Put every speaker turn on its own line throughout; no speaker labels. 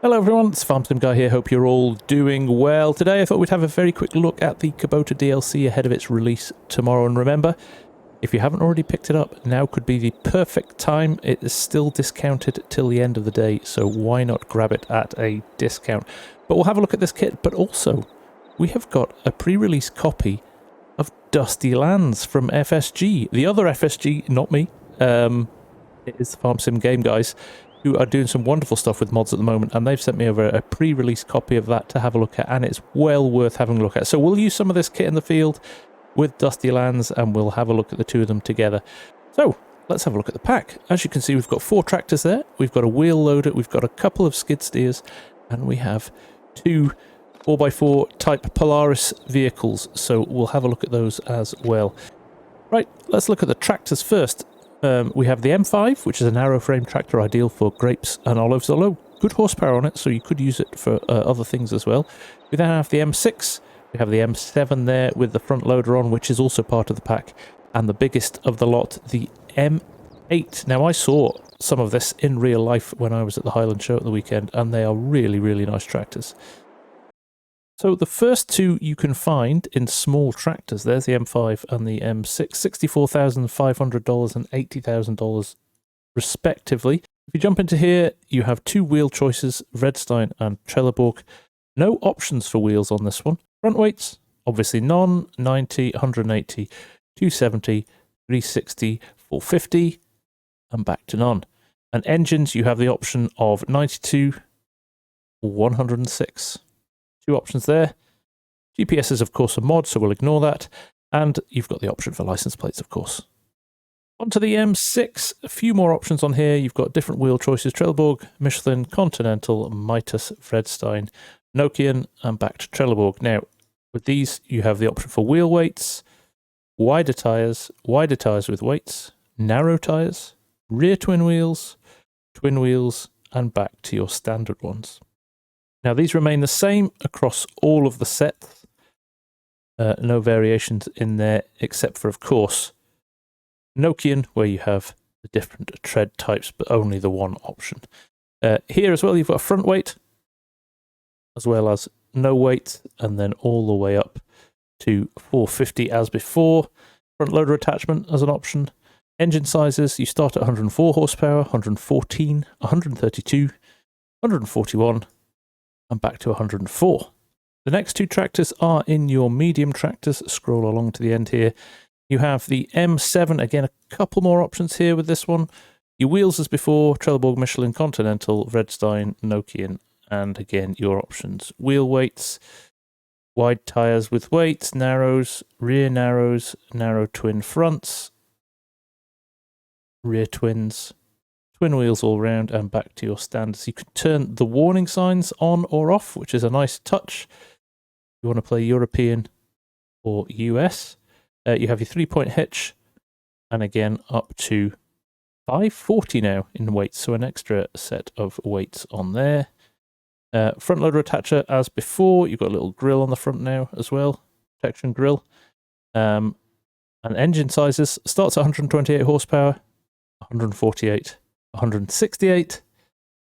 Hello everyone, it's FarmSim Guy here, hope you're all doing well. Today I thought we'd have a very quick look at the Kubota DLC ahead of its release tomorrow, and remember, if you haven't already picked it up, now could be the perfect time. It is still discounted till the end of the day, so why not grab it at a discount? But we'll have a look at this kit, but also we have got a pre-release copy of Dusty Lands from FSG. The other FSG, not me, it is the FarmSim game guys, who are doing some wonderful stuff with mods at the moment, and they've sent me over a pre-release copy of that to have a look at, and it's well worth having a look at. So we'll use some of this kit in the field with Dusty Lands, and we'll have a look at the two of them together. So let's have a look at the pack. As you can see, we've got 4 tractors there, we've got a wheel loader, we've got a couple of skid steers, and we have 2 4x4 type Polaris vehicles, so we'll have a look at those as well. Right, let's look at the tractors first. We have the M5, which is a narrow frame tractor ideal for grapes and olives, although good horsepower on it, so you could use it for other things as well. We then have the M6, we have the M7 there with the front loader on, which is also part of the pack, and the biggest of the lot, the M8. Now I saw some of this in real life when I was at the Highland Show at the weekend, and they are really, really nice tractors. So the first two you can find in small tractors, there's the M5 and the M6, $64,500 and $80,000 respectively. If you jump into here, you have 2 wheel choices, Redstein and Trelleborg. No options for wheels on this one. Front weights, obviously none, 90, 180, 270, 360, 450, and back to none. And engines, you have the option of 92 or 106. 2 options there. GPS is of course a mod, so we'll ignore that. And you've got the option for license plates, of course. Onto the M6, a few more options on here. You've got different wheel choices, Trelleborg, Michelin, Continental, Mitas, Redstein, Nokian, and back to Trelleborg. Now, with these, you have the option for wheel weights, wider tyres with weights, narrow tyres, rear twin wheels, and back to your standard ones. Now these remain the same across all of the sets, no variations in there except for, of course, Nokian, where you have the different tread types but only the one option. Here as well you've got a front weight as well as no weight, and then all the way up to 450 as before. Front loader attachment as an option. Engine sizes, you start at 104 horsepower, 114, 132, 141, and back to 104. The next 2 tractors are in your medium tractors. Scroll along to the end here. You have the M7, again a couple more options here with this one. Your wheels as before, Trelleborg, Michelin, Continental, Redstein, Nokian, and again your options. Wheel weights, wide tyres with weights, narrows, narrow twin fronts, rear twins, twin wheels all round, and back to your standards. You can turn the warning signs on or off, which is a nice touch. You want to play European or US. You have your 3-point hitch, and again up to 540 now in weights, so an extra set of weights on there. Front loader attacher as before. You've got a little grill on the front now as well, protection grill. And engine sizes starts at 128 horsepower, 148. 168,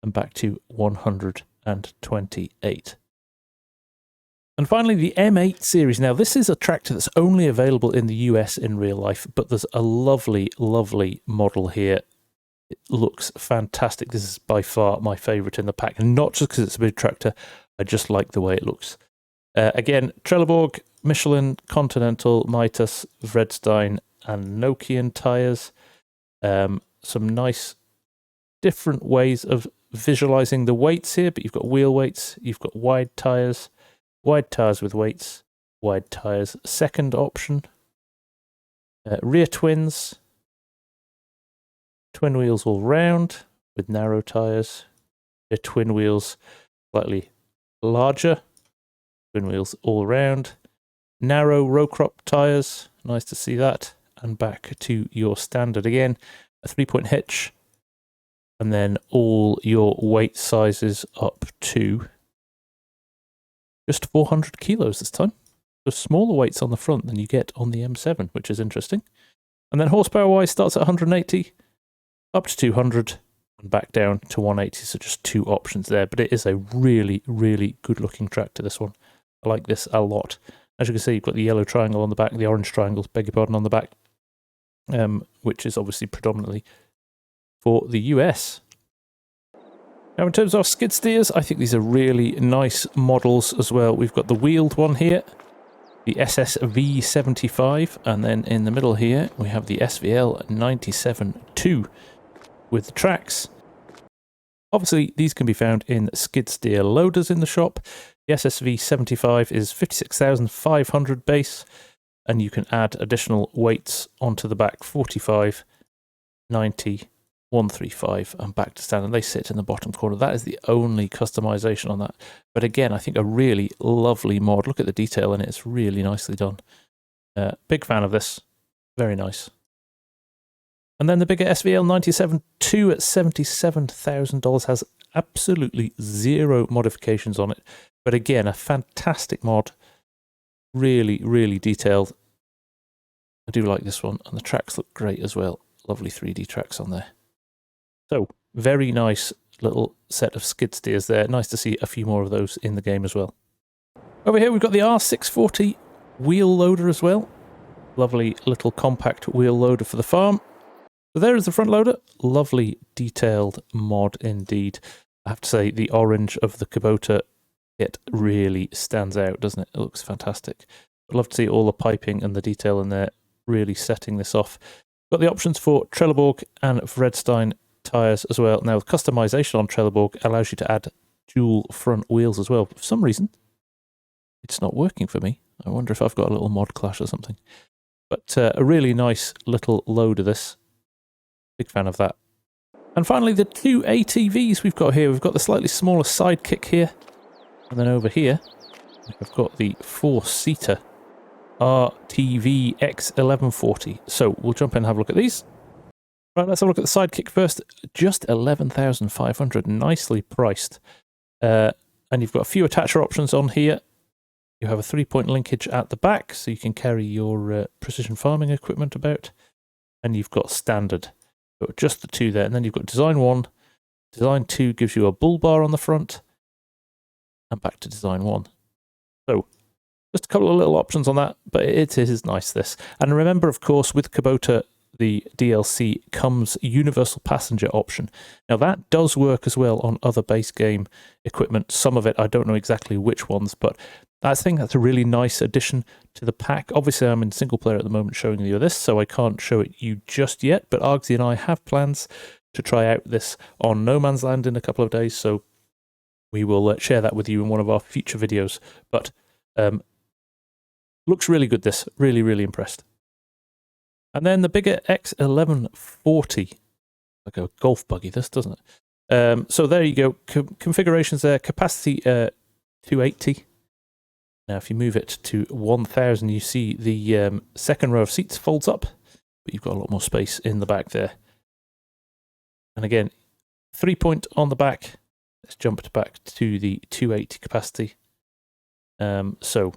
and back to 128. And finally, the M8 series. Now, this is a tractor that's only available in the US in real life, but there's a lovely, lovely model here. It looks fantastic. This is by far my favorite in the pack, and not just because it's a big tractor. I just like the way it looks. Again, Trelleborg, Michelin, Continental, Mitas, Redstein, and Nokian tires. Some nice different ways of visualizing the weights here, but you've got wheel weights, you've got wide tyres with weights, wide tyres, second option, rear twins, twin wheels all round with narrow tyres, rear twin wheels slightly larger, twin wheels all round, narrow row crop tyres, nice to see that, and back to your standard again, a 3-point hitch, and then all your weight sizes up to just 400 kilos this time. So smaller weights on the front than you get on the M7, which is interesting. And then horsepower-wise starts at 180, up to 200, and back down to 180. So just 2 options there, but it is a really, really good looking tractor, this one. I like this a lot. As you can see, you've got the yellow triangle on the back, the orange triangle, beg your pardon, on the back, which is obviously predominantly for the US. Now, in terms of skid steers, I think these are really nice models as well. We've got the wheeled one here, the SSV75, and then in the middle here, we have the SVL 97-2 with the tracks. Obviously, these can be found in skid steer loaders in the shop. The SSV75 is 56,500 base, and you can add additional weights onto the back, 45, 90, 135, and back to standard. They sit in the bottom corner. That is the only customization on that. But again, I think a really lovely mod. Look at the detail in it. It's really nicely done. Big fan of this. Very nice. And then the bigger SVL 97-2 at $77,000 has absolutely 0 modifications on it. But again, a fantastic mod. Really, really detailed. I do like this one. And the tracks look great as well. Lovely 3D tracks on there. So, very nice little set of skid steers there. Nice to see a few more of those in the game as well. Over here we've got the R640 wheel loader as well. Lovely little compact wheel loader for the farm. So there is the front loader. Lovely detailed mod indeed. I have to say the orange of the Kubota kit really stands out, doesn't it? It looks fantastic. I'd love to see all the piping and the detail in there really setting this off. Got the options for Trelleborg and Vredstein tyres as well. Now, customization on Trelleborg allows you to add dual front wheels as well. For some reason, it's not working for me. I wonder if I've got a little mod clash or something. But a really nice little load of this. Big fan of that. And finally, the 2 ATVs we've got here. We've got the slightly smaller sidekick here. And then over here, we've got the 4-seater RTV X1140. So we'll jump in and have a look at these. Right, let's have a look at the sidekick first. Just 11,500, nicely priced. And you've got a few attacher options on here. You have a 3-point linkage at the back, so you can carry your precision farming equipment about. And you've got standard. So just the 2 there. And then you've got design 1. Design 2 gives you a bull bar on the front. And back to design 1. So just a couple of little options on that, but it is nice, this. And remember, of course, with Kubota, the DLC comes universal passenger option. Now, that does work as well on other base game equipment. Some of it, I don't know exactly which ones, but I think that's a really nice addition to the pack. Obviously, I'm in single player at the moment showing you this, so I can't show it you just yet, but Argsy and I have plans to try out this on No Man's Land in a couple of days, so we will share that with you in one of our future videos. But looks really good, this. Really, really impressed. And then the bigger X1140. Like a golf buggy, this, doesn't it? So there you go. Configurations there. Capacity 280. Now, if you move it to 1000, you see the second row of seats folds up, but you've got a lot more space in the back there. And again, 3-point on the back. Let's jump back to the 280 capacity. So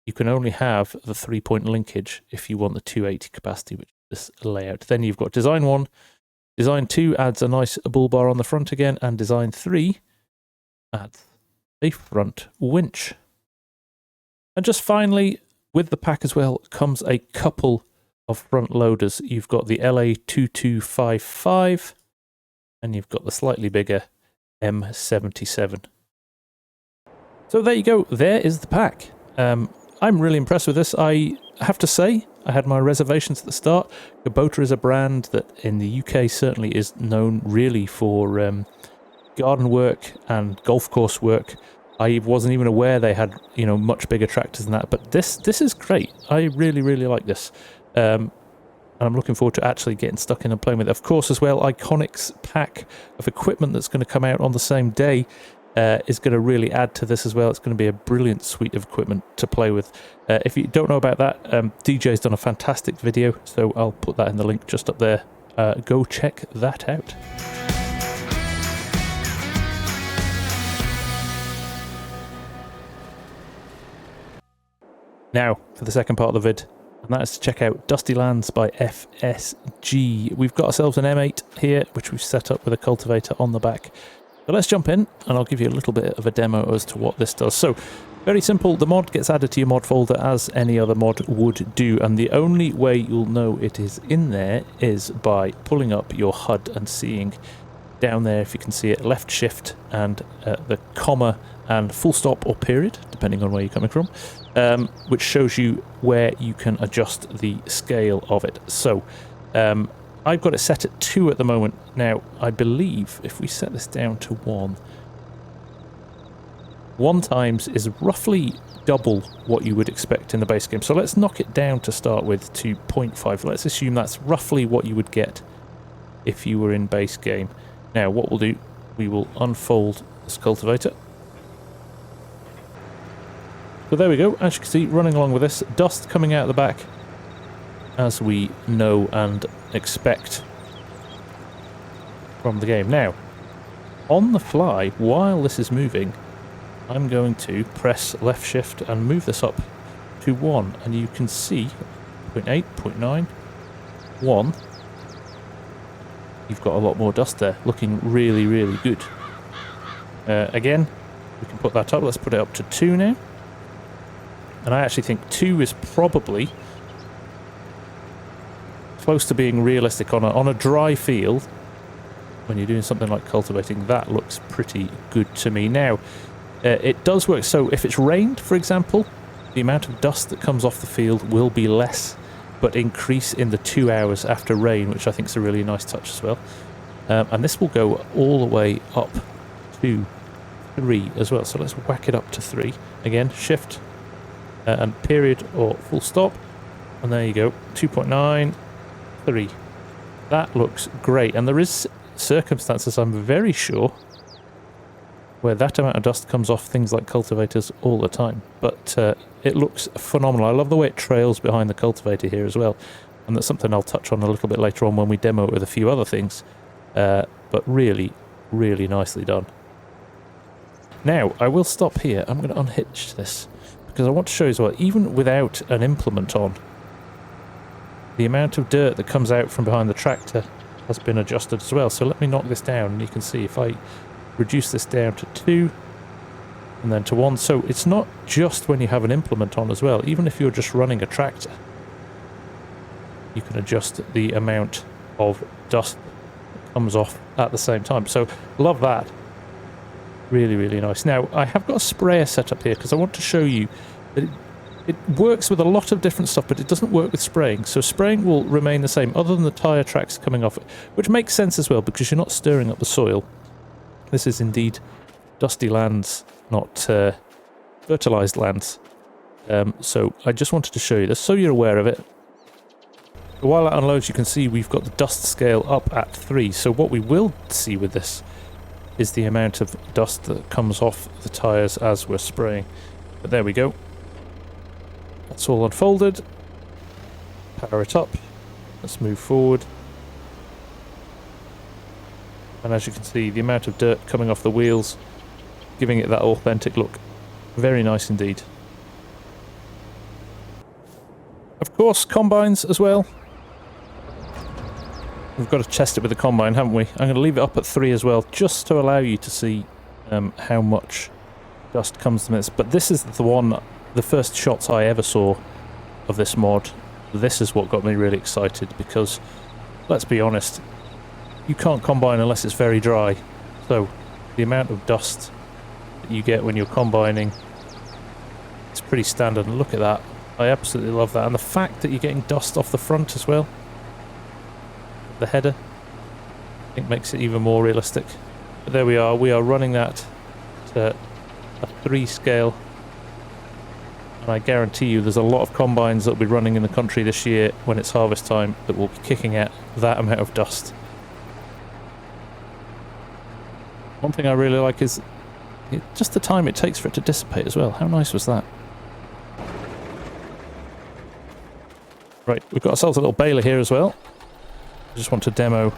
you can only have the 3-point linkage if you want the 280 capacity, which is this layout. Then you've got design 1. Design 2 adds a nice bull bar on the front again, and design 3 adds a front winch. And just finally, with the pack as well, comes a couple of front loaders. You've got the LA2255, and you've got the slightly bigger M77. So there you go. There is the pack. I'm really impressed with this. I have to say, I had my reservations at the start. Kubota is a brand that in the UK certainly is known really for garden work and golf course work. I wasn't even aware they had, you know, much bigger tractors than that. But this is great. I really, really like this. And I'm looking forward to actually getting stuck in and playing with it. Of course, as well, Iconic's pack of equipment that's going to come out on the same day is going to really add to this as well. It's going to be a brilliant suite of equipment to play with. If you don't know about that, DJ's done a fantastic video, so I'll put that in the link just up there. Go check that out. Now, for the second part of the vid, and that is to check out Dusty Lands by FSG. We've got ourselves an M8 here, which we've set up with a cultivator on the back. So let's jump in, and I'll give you a little bit of a demo as to what this does. So, very simple, the mod gets added to your mod folder as any other mod would do, and the only way you'll know it is in there is by pulling up your HUD and seeing down there, if you can see it, left shift and the comma and full stop or period, depending on where you're coming from, which shows you where you can adjust the scale of it. So I've got it set at 2 at the moment. Now I believe if we set this down to 1 times is roughly double what you would expect in the base game. So let's knock it down to start with to 0.5. Let's assume that's roughly what you would get if you were in base game. Now what we'll do, we will unfold this cultivator. So there we go, as you can see, running along with this, dust coming out the back, as we know and expect from the game. Now, on the fly, while this is moving, I'm going to press left shift and move this up to 1, and you can see 0.8, 0.9, 1. You've got a lot more dust there, looking really, really good. Again, we can put that up. Let's put it up to 2 now. And I actually think 2 is probably close to being realistic on a dry field. When you're doing something like cultivating, that looks pretty good to me. Now, it does work. So if it's rained, for example, the amount of dust that comes off the field will be less, but increase in the 2 hours after rain, which I think is a really nice touch as well. And this will go all the way up to 3 as well. So let's whack it up to 3. Again, shift and period or full stop. And there you go, 2.9, 3. That looks great. And there is circumstances, I'm very sure, where that amount of dust comes off things like cultivators all the time. But it looks phenomenal. I love the way it trails behind the cultivator here as well. And that's something I'll touch on a little bit later on when we demo it with a few other things. But really, really nicely done. Now, I will stop here. I'm going to unhitch this, because I want to show you as well, even without an implement on, the amount of dirt that comes out from behind the tractor has been adjusted as well. So let me knock this down, and you can see if I reduce this down to 2 and then to 1. So it's not just when you have an implement on as well. Even if you're just running a tractor, you can adjust the amount of dust that comes off at the same time. So love that. Really, really nice. Now, I have got a sprayer set up here because I want to show you that it works with a lot of different stuff, but it doesn't work with spraying. So spraying will remain the same other than the tyre tracks coming off it, which makes sense as well because you're not stirring up the soil. This is indeed dusty lands, not fertilised lands. So I just wanted to show you this so you're aware of it. While it unloads, you can see we've got the dust scale up at 3. So what we will see with this is the amount of dust that comes off the tyres as we're spraying. But there we go. That's all unfolded. Power it up. Let's move forward. And as you can see, the amount of dirt coming off the wheels, giving it that authentic look. Very nice indeed. Of course, combines as well. We've got to test it with the combine, haven't we? I'm going to leave it up at 3 as well, just to allow you to see how much dust comes from this. But this is the first shots I ever saw of this mod. This is what got me really excited because, let's be honest, you can't combine unless it's very dry. So the amount of dust that you get when you're combining, it's pretty standard. And look at that. I absolutely love that. And the fact that you're getting dust off the front as well, the header, I think makes it even more realistic. But there we are running that to a 3 scale. And I guarantee you there's a lot of combines that will be running in the country this year when it's harvest time that will be kicking out that amount of dust. One thing I really like is just the time it takes for it to dissipate as well. How nice was that? Right, we've got ourselves a little baler here as well. I just want to demo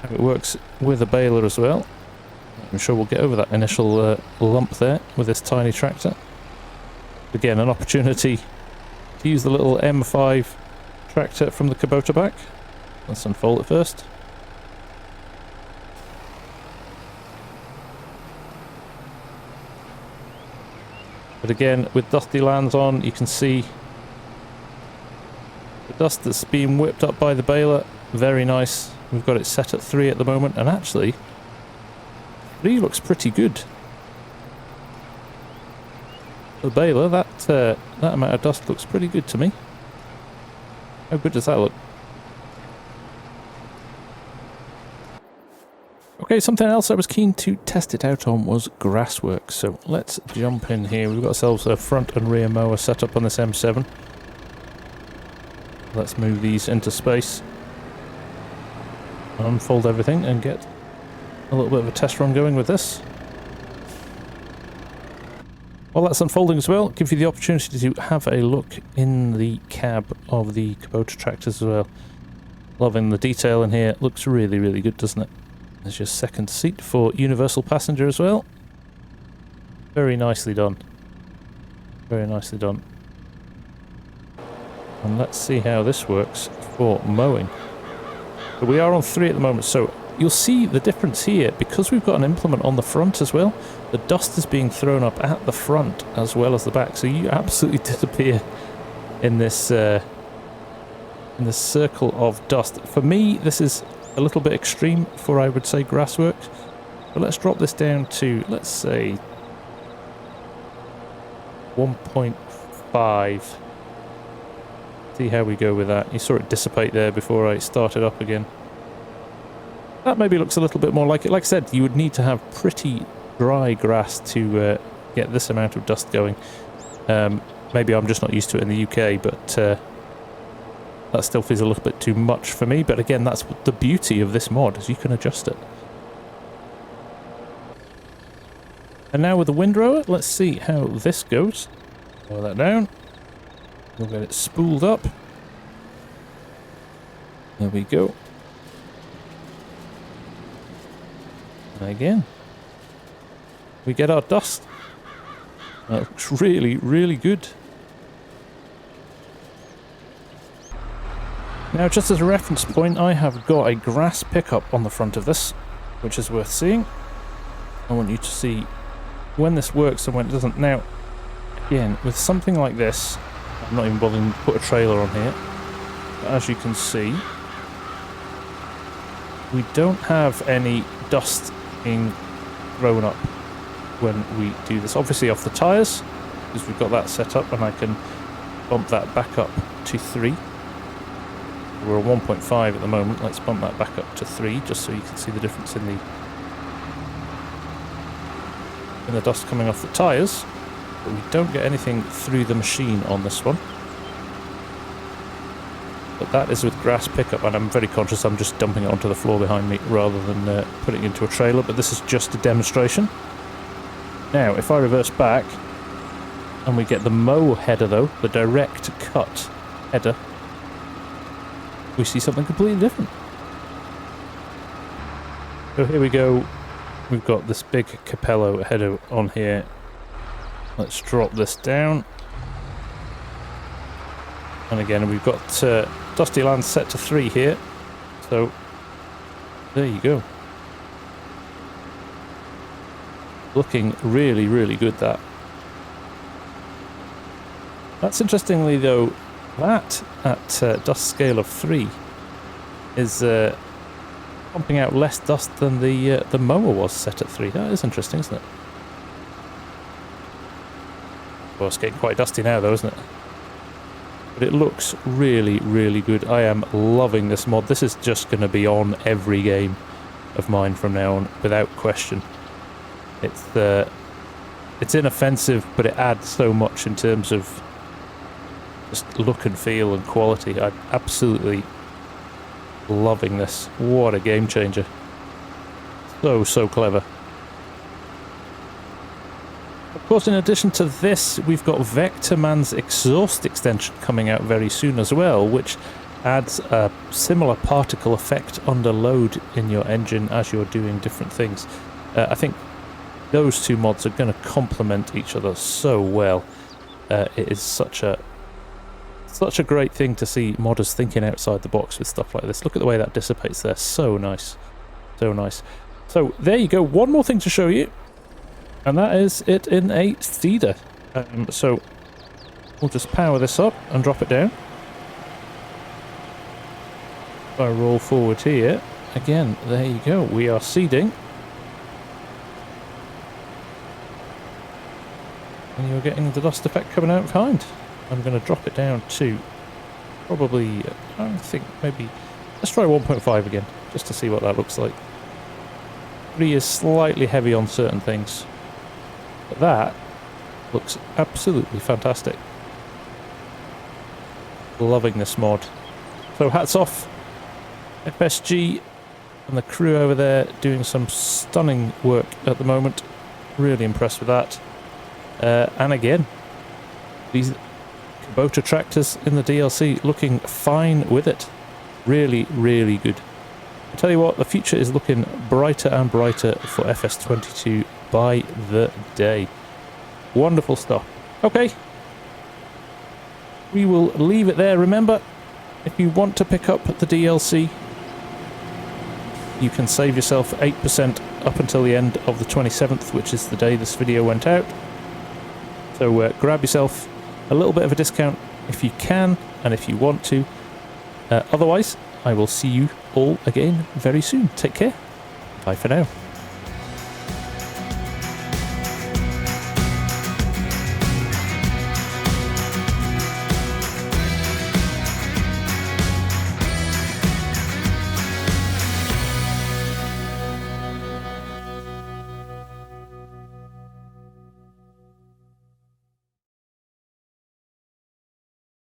how it works with a baler as well. I'm sure we'll get over that initial lump there with this tiny tractor. Again, an opportunity to use the little M5 tractor from the Kubota back. Let's unfold it first. But again, with dusty lands on, you can see the dust that's being whipped up by the baler. Very nice. We've got it set at 3 at the moment, and actually 3 looks pretty good. The baler, that amount of dust looks pretty good to me. How good does that look? Okay, something else I was keen to test it out on was grasswork. So let's jump in here. We've got ourselves a front and rear mower set up on this M7. Let's move these into space. Unfold everything and get a little bit of a test run going with this. While that's unfolding as well, give you the opportunity to have a look in the cab of the Kubota tractors as well. Loving the detail in here. Looks really, really good, doesn't it? There's your second seat for universal passenger as well. Very nicely done. Very nicely done. And let's see how this works for mowing. But we are on 3 at the moment, so you'll see the difference here. Because we've got an implement on the front as well, the dust is being thrown up at the front as well as the back. So you absolutely disappear in this circle of dust. For me, this is a little bit extreme for, I would say, grasswork. But let's drop this down to, let's say, 1.5. See how we go with that. You saw it dissipate there before I started up again. That maybe looks a little bit more like it. Like I said, you would need to have pretty dry grass to get this amount of dust going. Maybe I'm just not used to it in the UK, but that still feels a little bit too much for me. But again, that's the beauty of this mod, is you can adjust it. And now with the windrower, let's see how this goes. Lower that down. We'll get it spooled up. There we go. And again, we get our dust. That looks really, really good. Now, just as a reference point, I have got a grass pickup on the front of this, which is worth seeing. I want you to see when this works and when it doesn't. Now, again, with something like this, I'm not even bothering to put a trailer on here. But as you can see, we don't have any dust being thrown up when we do this. Obviously off the tyres, because we've got that set up, and I can bump that back up to 3. We're at 1.5 at the moment. Let's bump that back up to 3, just so you can see the difference in the dust coming off the tyres. But we don't get anything through the machine on this one. But that is with grass pickup, and I'm very conscious I'm just dumping it onto the floor behind me rather than putting it into a trailer, but this is just a demonstration. Now, if I reverse back, and we get the mow header though, the direct cut header, we see something completely different. So here we go. We've got this big Capello header on here. Let's drop this down. And again, we've got Dusty Land set to 3 here. So, there you go. Looking really, really good, that. That's interestingly though, that at dust scale of 3 is pumping out less dust than the mower was set at 3. That is interesting, isn't it? Well, it's getting quite dusty now though, isn't it? But it looks really, really good. I am loving this mod. This is just going to be on every game of mine from now on, without question. It's inoffensive, but it adds so much in terms of just look and feel and quality. I'm absolutely loving this. What a game changer. So clever. Of course, in addition to this, we've got Vectorman's exhaust extension coming out very soon as well, which adds a similar particle effect under load in your engine as you're doing different things. I think those two mods are going to complement each other so well. It is such a such a great thing to see modders thinking outside the box with stuff like this. Look at the way that dissipates there. So nice. So nice. So there you go. One more thing to show you. And that is it in a cedar. So we'll just power this up and drop it down. If I roll forward here, again, there you go. We are seeding. And you're getting the dust effect coming out behind. I'm going to drop it down to probably, I think maybe, let's try 1.5 again, just to see what that looks like. 3 is slightly heavy on certain things, but that looks absolutely fantastic. Loving this mod. So hats off, FSG and the crew over there doing some stunning work at the moment. Really impressed with that. And again, these Kubota tractors in the DLC looking fine with it. Really, really good. I tell you what, the future is looking brighter and brighter for FS22 by the day. Wonderful stuff. Okay, we will leave it there. Remember, if you want to pick up the DLC, you can save yourself 8% up until the end of the 27th, which is the day this video went out. So grab yourself a little bit of a discount if you can and if you want to. Otherwise, I will see you all again very soon. Take care. Bye for now.